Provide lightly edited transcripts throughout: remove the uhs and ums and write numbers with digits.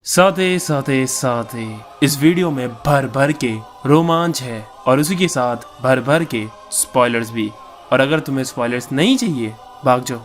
साथे इस वीडियो में भर भर के रोमांच है और उसी के साथ भर भर के स्पॉयलर्स भी। और अगर तुम्हें स्पॉयलर्स नहीं चाहिए, भाग जाओ,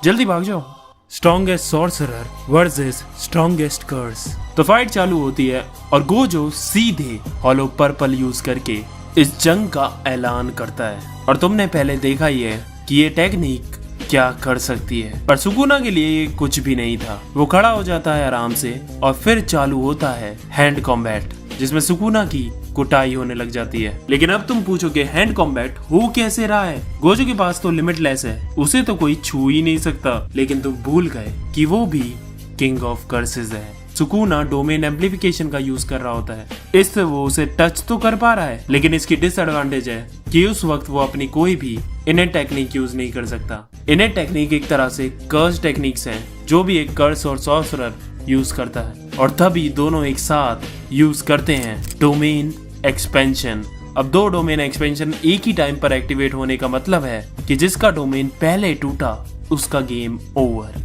जल्दी भाग जाओ। स्ट्रॉन्गेस्ट सॉर्सरर वर्सेस स्ट्रॉन्गेस्ट कर्स। तो फाइट चालू होती है और गोजो सीधे हॉलो पर्पल यूज करके इस जंग का ऐलान करता है। और तुमने पहले देखा ही है कि ये टेक्निक क्या कर सकती है, पर सुकुना के लिए ये कुछ भी नहीं था। वो खड़ा हो जाता है आराम से और फिर चालू होता है हैंड कॉम्बैट, जिसमें सुकुना की कुटाई होने लग जाती है। लेकिन अब तुम पूछोगे हैंड कॉम्बैट हो कैसे रहा है? गोजो के पास तो लिमिटलेस है, उसे तो कोई छू ही नहीं सकता। लेकिन तुम भूल गए कि वो भी किंग ऑफ कर्सेस है। सुकुना डोमेन एम्प्लीफिकेशन का यूज कर रहा होता है, इससे वो उसे टच तो कर पा रहा है, लेकिन इसकी डिसएडवांटेज है कि उस वक्त वो अपनी कोई भी इनेट टेक्निक यूज नहीं कर सकता। इनेट टेक्निक एक तरह से कर्स टेक्निक्स हैं, जो भी एक कर्स और सॉर्सरर यूज करता है, और तभी दोनों एक साथ यूज करते हैं डोमेन एक्सपेंशन। अब दो डोमेन एक्सपेंशन एक ही टाइम पर एक्टिवेट होने का मतलब है कि जिसका डोमेन पहले टूटा उसका गेम ओवर।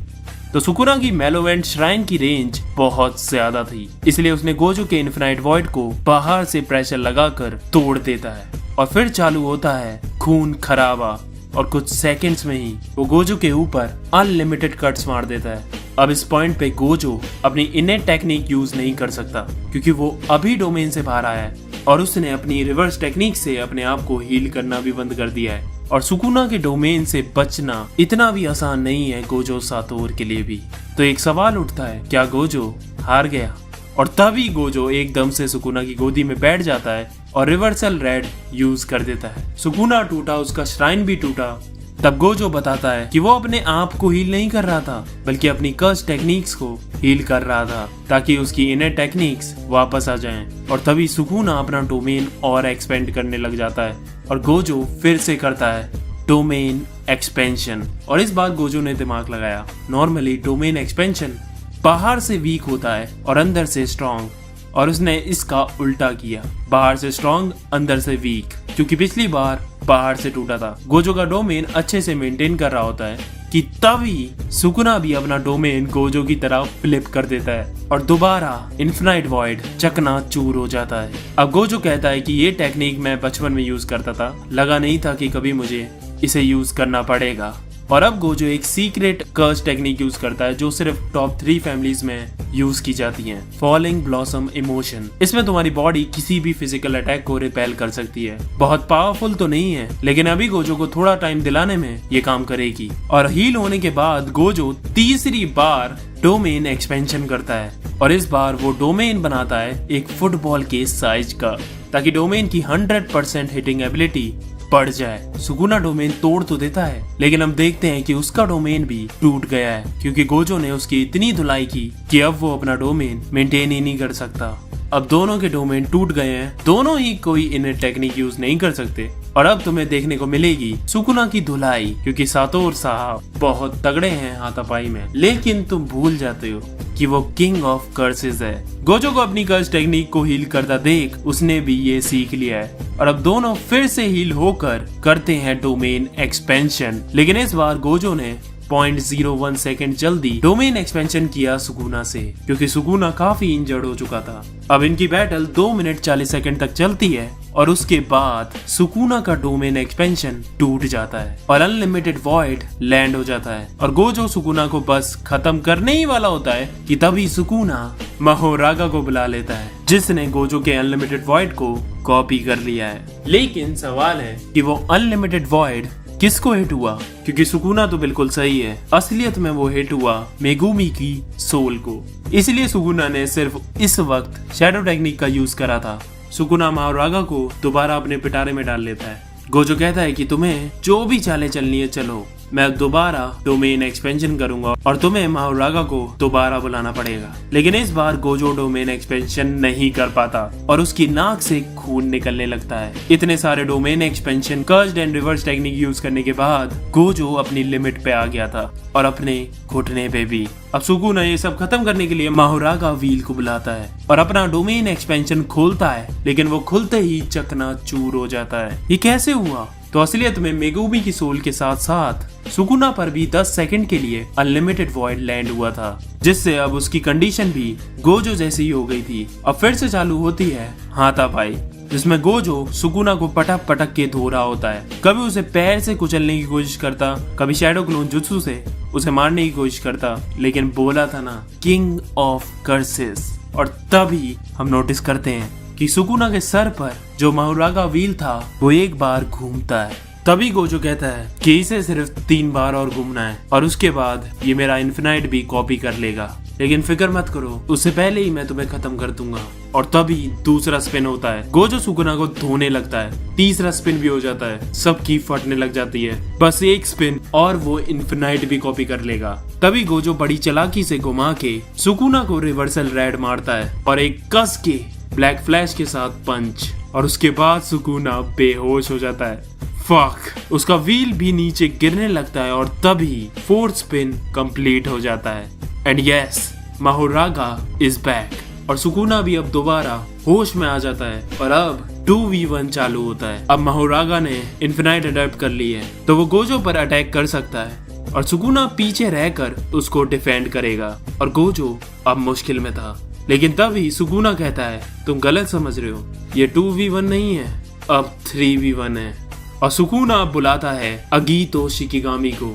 तो सुकुना की मेलोवेंट श्राइन की रेंज बहुत ज्यादा थी, इसलिए उसने गोजो के इन्फिनाइट वॉइड को बाहर से प्रेशर लगाकर तोड़ देता है और फिर चालू होता है खून खराबा। और कुछ सेकंड्स में ही वो गोजो के ऊपर अनलिमिटेड कट्स मार देता है। अब इस पॉइंट पे गोजो अपनी इनेट टेक्निक यूज नहीं कर सकता, क्योंकि वो अभी डोमेन से बाहर आया है और उसने अपनी रिवर्स टेक्निक से अपने आप को हील करना भी बंद कर दिया है। और सुकुना के डोमेन से बचना इतना भी आसान नहीं है गोजो सातोर के लिए भी। तो एक सवाल उठता है, क्या गोजो हार गया? और तभी गोजो एकदम से सुकुना की गोदी में बैठ जाता है और रिवर्सल रेड यूज कर देता है। सुकुना टूटा, उसका श्राइन भी टूटा। तब गोजो बताता है कि वो अपने आप को हील नहीं कर रहा था, बल्कि अपनी कर्स टेक्निक्स को हील कर रहा था, ताकि उसकी इनर टेक्निक्स वापस आ जाएं। और तभी सुकुना अपना डोमेन और एक्सपेंड करने लग जाता है और गोजो फिर से करता है डोमेन एक्सपेंशन। और इस बार गोजो ने दिमाग लगाया। नॉर्मली डोमेन एक्सपेंशन बाहर से वीक होता है और अंदर से स्ट्रॉन्ग, और उसने इसका उल्टा किया, बाहर से स्ट्रॉन्ग अंदर से वीक। क्योंकि पिछली बार बाहर से टूटा था, गोजो का डोमेन अच्छे से मेंटेन कर रहा होता है कि तभी सुकुना भी अपना डोमेन गोजो की तरह फ्लिप कर देता है और दोबारा इन्फिनाइट वॉइड चकनाचूर हो जाता है। अब गोजो कहता है कि ये टेक्निक मैं बचपन में यूज करता था, लगा नहीं था कि कभी मुझे इसे यूज करना पड़ेगा। और अब गोजो एक सीक्रेट कर्स टेक्निक यूज करता है, जो सिर्फ टॉप 3 फैमिलीज में यूज की जाती हैं। Falling blossom emotion. इसमें तुम्हारी बॉडी किसी भी फिजिकल अटैक को रिपेल कर सकती है। बहुत पावरफुल तो नहीं है, लेकिन अभी गोजो को थोड़ा टाइम दिलाने में ये काम करेगी। और हील होने के बाद गोजो तीसरी बार डोमेन एक्सपेंशन करता है, और इस बार वो डोमेन बनाता है एक फुटबॉल के साइज का, ताकि डोमेन की 100% हिटिंग एबिलिटी बढ़ जाए। सुकुना डोमेन तोड़ तो देता है, लेकिन हम देखते हैं कि उसका डोमेन भी टूट गया है, क्योंकि गोजो ने उसकी इतनी धुलाई की कि अब वो अपना डोमेन मेंटेन ही नहीं कर सकता। अब दोनों के डोमेन टूट गए हैं, दोनों ही कोई इनर टेक्निक यूज नहीं कर सकते। और अब तुम्हें देखने को मिलेगी सुकुना की धुलाई, क्योंकि सातोर साहब बहुत तगड़े हैं हाथापाई में। लेकिन तुम भूल जाते हो कि वो किंग ऑफ कर्सेस है। गोजो को अपनी कर्स टेक्निक को हील करता देख उसने भी ये सीख लिया है, और अब दोनों फिर से हील होकर करते हैं डोमेन एक्सपेंशन। लेकिन इस बार गोजो ने 0.01 सेकंड जल्दी डोमेन एक्सपेंशन किया सुकुना से, क्योंकि सुकुना काफी इंजर्ड हो चुका था। अब इनकी बैटल 2 मिनट 40 सेकंड तक चलती है, और उसके बाद सुकुना का डोमेन एक्सपेंशन टूट जाता है और अनलिमिटेड वॉइड लैंड हो जाता है। और गोजो सुकुना को बस खत्म करने ही वाला होता है कि तभी सुकुना महोरागा को बुला लेता है, जिसने गोजो के अनलिमिटेड वॉइड को कॉपी कर लिया है। लेकिन सवाल है कि वो अनलिमिटेड वॉइड किसको हिट हुआ? क्योंकि सुकुना तो बिल्कुल सही है, असलियत में वो हिट हुआ मेगुमी की सोल को। इसलिए सुकुना ने सिर्फ इस वक्त शैडो टेक्निक का यूज करा था। सुकुना महोरागा को दोबारा अपने पिटारे में डाल लेता है। गोजो कहता है कि तुम्हें जो भी चालें चलनी है चलो, मैं दोबारा डोमेन एक्सपेंशन करूंगा और तुम्हें महोरागा को दोबारा बुलाना पड़ेगा। लेकिन इस बार गोजो डोमेन एक्सपेंशन नहीं कर पाता और उसकी नाक से खून निकलने लगता है। इतने सारे domain expansion, cursed and reverse technique use करने के बाद गोजो अपनी लिमिट पे आ गया था, और अपने घुटने पे भी। अब सुकुना ये सब खत्म करने के लिए महोरागा व्हील को बुलाता है और अपना डोमेन एक्सपेंशन खोलता है, लेकिन वो खुलते ही चकनाचूर हो जाता है। ये कैसे हुआ? तो असलियत में मेगुमी की सोल के साथ साथ सुकुना पर भी 10 सेकंड के लिए अनलिमिटेड वॉइड लैंड हुआ था, जिससे अब उसकी कंडीशन भी गोजो जैसी ही हो गई थी। अब फिर से चालू होती है हाथापाई, जिसमें गोजो सुकुना को पटक पटक के धो रहा होता है। कभी उसे पैर से कुचलने की कोशिश करता, कभी शैडो क्लोन जुत्सु से उसे मारने की कोशिश करता, लेकिन बोला था ना, किंग ऑफ कर्सेस। और तभी हम नोटिस करते हैं कि सुकुना के सर पर जो माहुरागा व्हील था वो एक बार घूमता है। तभी गोजो कहता है कि इसे सिर्फ 3 बार और घूमना है और उसके बाद ये मेरा इन्फिनाइट भी कॉपी कर लेगा, लेकिन फिक्र मत करो, उससे पहले ही मैं तुम्हें खत्म कर दूंगा। और तभी दूसरा स्पिन होता है, गोजो सुकुना को धोने लगता है, तीसरा स्पिन भी हो जाता है, सबकी फटने लग जाती है। बस एक स्पिन और वो इन्फिनाइट भी कॉपी कर लेगा। तभी गोजो बड़ी चालाकी से घुमा के सुकुना को रिवर्सल रेड मारता है और एक कस के ब्लैक फ्लैश के साथ पंच, और उसके बाद सुकुना बेहोश हो जाता है। फक, उसका व्हील भी नीचे गिरने लगता है और तभी 4th स्पिन कंप्लीट हो जाता है। एंड यस, माहुरागा इज बैक और सुकुना भी अब दोबारा होश में आ जाता है और अब 2v1 चालू होता है। अब माहुरागा ने इन्फिनाइट अडॉप्ट कर ली है तो वो गोजो पर अटैक कर सकता है और सुकुना पीछे रहकर उसको डिफेंड करेगा। और गोजो अब मुश्किल में था, लेकिन तभी सुकुना कहता है तुम गलत समझ रहे हो, ये 2v1 नहीं है, अब 3v1 है। और सुकुना अब बुलाता है अगीतो शिकिगामी को,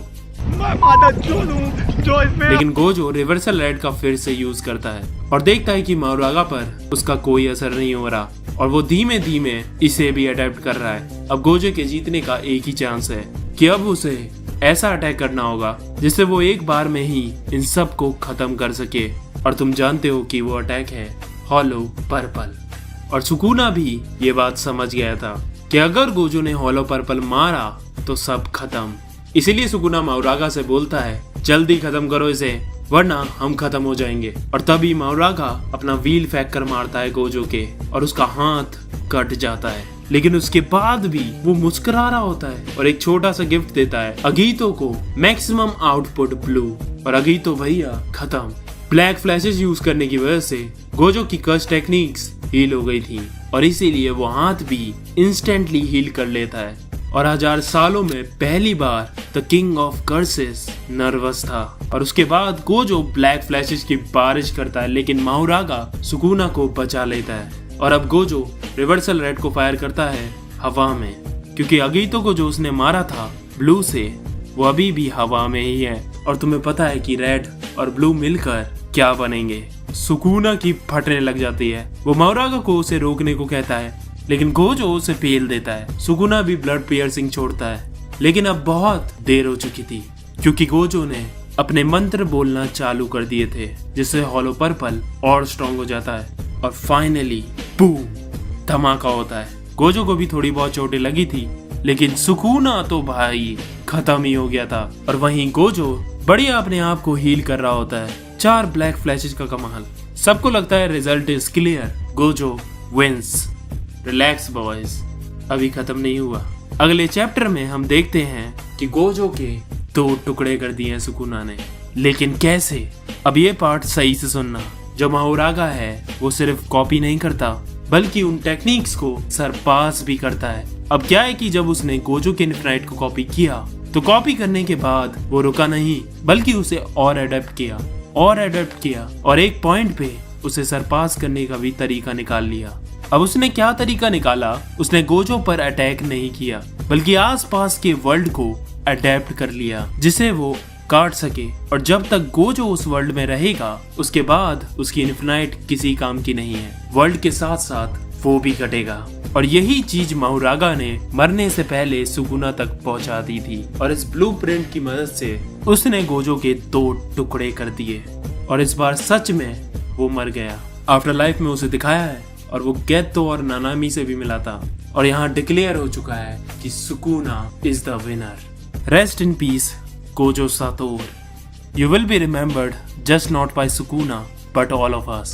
लेकिन गोजो रिवर्सल रेड का फिर से यूज करता है और देखता है कि माहुरागा पर उसका कोई असर नहीं हो रहा और वो धीमे धीमे इसे भी अडेप्ट कर रहा है। अब गोजो के जीतने का एक ही चांस है कि अब उसे ऐसा अटैक करना होगा जिससे वो एक बार में ही इन सब को खत्म कर सके। और तुम जानते हो कि वो अटैक है हॉलो पर्पल। और सुकुना भी ये बात समझ गया था कि अगर गोजो ने हॉलो पर्पल मारा तो सब खत्म। इसीलिए सुकुना माहुरागा से बोलता है जल्दी खत्म करो इसे, वरना हम खत्म हो जाएंगे। और तभी माहुरागा अपना व्हील फेंक कर मारता है गोजो के और उसका हाथ कट जाता है, लेकिन उसके बाद भी वो मुस्कुरा रहा होता है और एक छोटा सा गिफ्ट देता है अगीतो को, मैक्सिमम आउटपुट ब्लू। और अगीतो भैया खत्म। ब्लैक फ्लैशेस यूज करने की वजह से गोजो की कर्स टेक्निक्स हील हो गई थी और इसीलिए वो हाथ भी इंस्टेंटली हील कर लेता है। और 1000 सालों में पहली बार the king of curses nervous था। और उसके बाद गोजो ब्लैक फ्लैशेस की बारिश करता है, लेकिन माहुरागा सुकुना को बचा लेता है। और अब गोजो रिवर्सल रेड को फायर करता है हवा में, क्योंकि अगीतो को जो उसने मारा था ब्लू से वो अभी भी हवा में ही है। और तुम्हें पता है कि रेड और ब्लू मिलकर क्या बनेंगे। सुकुना की फटने लग जाती है। वो माहुरागा को उसे रोकने को कहता है, लेकिन गोजो उसे पेल देता है। सुकुना भी ब्लड पियर्सिंग छोड़ता है, लेकिन अब बहुत देर हो चुकी थी क्योंकि गोजो ने अपने मंत्र बोलना चालू कर दिए थे, जिससे हॉलो पर्पल और स्ट्रॉन्ग हो जाता है। और फाइनली बूम, धमाका होता है। गोजो को भी थोड़ी बहुत चोटें लगी थी, लेकिन सुकुना तो भाई खत्म ही हो गया था। और वहीं गोजो बढ़िया अपने आप को हील कर रहा होता है। 4 ब्लैक फ्लैशेस का कमाल। सबको लगता है result is clear, Gojo wins. Relax boys, अभी खत्म नहीं हुआ। अगले चैप्टर में हम देखते हैं कि गोजो के 2 टुकड़े कर दिए हैं सुकुना ने, लेकिन कैसे? अब ये पार्ट सही से सुनना। जो माहुरागा है वो सिर्फ कॉपी नहीं करता बल्कि उन टेक्निक्स को सरपास भी करता है। अब क्या है कि जब उसने गोजो के इन्फिनाइट को कॉपी किया तो कॉपी करने के बाद वो रुका नहीं, बल्कि उसे और अडेप्ट किया और एक पॉइंट पे उसे सरपास करने का भी तरीका निकाल लिया। अब उसने क्या तरीका निकाला? उसने गोजो पर अटैक नहीं किया बल्कि आसपास के वर्ल्ड को अडेप्ट कर लिया, जिसे वो काट सके। और जब तक गोजो उस वर्ल्ड में रहेगा उसके बाद उसकी इन्फिनाइट किसी काम की नहीं है। वर्ल्ड के साथ साथ वो भी कटेगा। और यही चीज माहुरागा ने मरने से पहले सुकुना तक पहुंचा दी थी और इस ब्लूप्रिंट की मदद से उसने गोजो के 2 टुकड़े कर दिए और इस बार सच में वो मर गया। आफ्टर लाइफ में उसे दिखाया है और वो गेतो और नानामी से भी मिला था और यहाँ डिक्लेयर हो चुका है कि Sukuna is the winner. Rest in peace Gojo Satoru. You will be remembered just not by Sukuna but all of us.